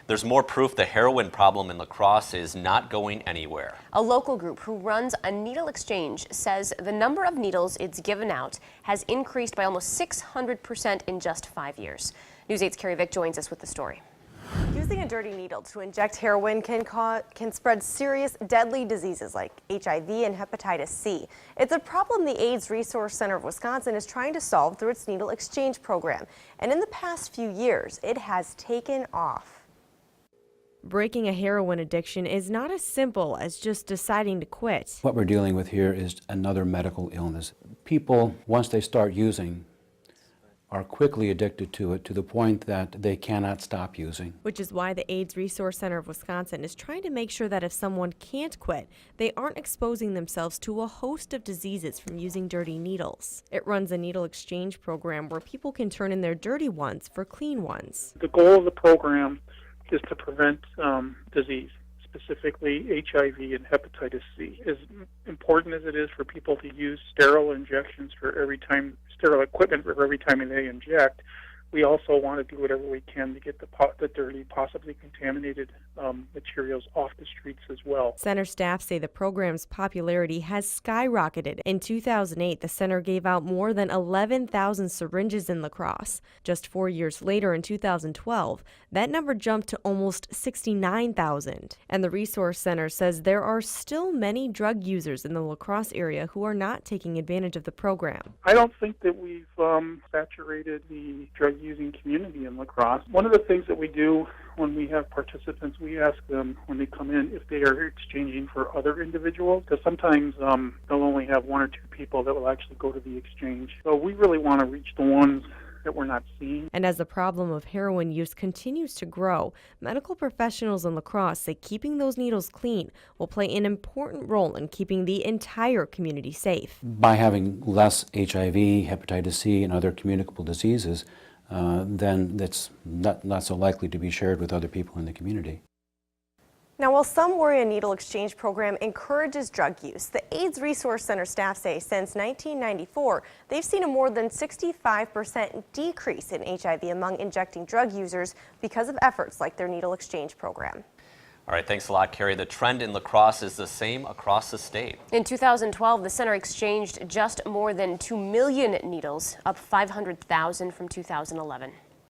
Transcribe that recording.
There's more proof the heroin problem in La Crosse is not going anywhere. A local group who runs a needle exchange says the number of needles it's given out has increased by almost 600% in just 5 years. News 8's Carrie Vick joins us with the story. Using a dirty needle to inject heroin can spread serious, deadly diseases like HIV and hepatitis C. It's a problem the AIDS Resource Center of Wisconsin is trying to solve through its needle exchange program. And in the past few years, it has taken off. Breaking a heroin addiction is not as simple as just deciding to quit. What we're dealing with here is another medical illness. People, once they start using, are quickly addicted to it to the point that they cannot stop using. Which is why the AIDS Resource Center of Wisconsin is trying to make sure that if someone can't quit, they aren't exposing themselves to a host of diseases from using dirty needles. It runs a needle exchange program where people can turn in their dirty ones for clean ones. The goal of the program is to prevent disease, specifically HIV and hepatitis C. As important as it is for people to use sterile injections for every time, sterile equipment for every time they inject, we also want to do whatever we can to get the dirty, possibly contaminated materials off the streets as well. Center staff say the program's popularity has skyrocketed. In 2008, the center gave out more than 11,000 syringes in La Crosse. Just 4 years later, in 2012, that number jumped to almost 69,000. And the Resource Center says there are still many drug users in the La Crosse area who are not taking advantage of the program. I don't think that we've saturated the drug-using community in La Crosse. One of the things that we do when we have participants, we ask them when they come in if they are exchanging for other individuals, because sometimes they'll only have one or two people that will actually go to the exchange. So we really want to reach the ones that we're not seeing. And as the problem of heroin use continues to grow, medical professionals in La Crosse say keeping those needles clean will play an important role in keeping the entire community safe. By having less HIV, hepatitis C, and other communicable diseases, then that's not so likely to be shared with other people in the community. Now, while some worry a needle exchange program encourages drug use, the AIDS Resource Center staff say since 1994, they've seen a more than 65% decrease in HIV among injecting drug users because of efforts like their needle exchange program. All right, thanks a lot, Carrie. The trend in La Crosse is the same across the state. In 2012, the center exchanged just more than 2 million needles, up 500,000 from 2011.